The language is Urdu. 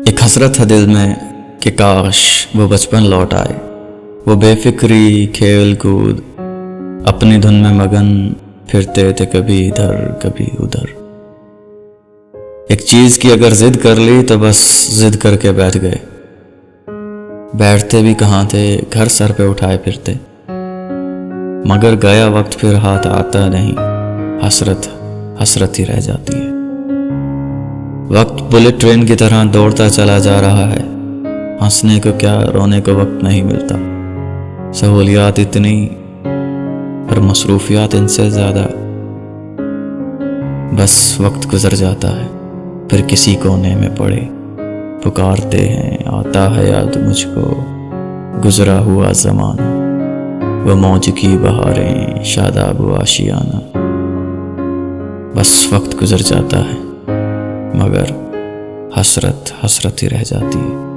ایک حسرت ہے دل میں کہ کاش وہ بچپن لوٹ آئے، وہ بے فکری کھیل کود اپنی دھن میں مگن پھرتے تھے، کبھی ادھر کبھی ادھر۔ ایک چیز کی اگر ضد کر لی تو بس ضد کر کے بیٹھ گئے، بیٹھتے بھی کہاں تھے، گھر سر پہ اٹھائے پھرتے، مگر گیا وقت پھر ہاتھ آتا نہیں، حسرت ہی رہ جاتی ہے۔ وقت بلٹ ٹرین کی طرح دوڑتا چلا جا رہا ہے، ہنسنے کو کیا رونے کو وقت نہیں ملتا، سہولیات اتنی پر مصروفیات ان سے زیادہ، بس وقت گزر جاتا ہے، پھر کسی کونے میں پڑے پکارتے ہیں، آتا ہے یاد مجھ کو گزرا ہوا زمانہ، وہ موج کی بہاریں شاداب و آشیانہ۔ بس وقت گزر جاتا ہے مگر حسرت ہی رہ جاتی ہے۔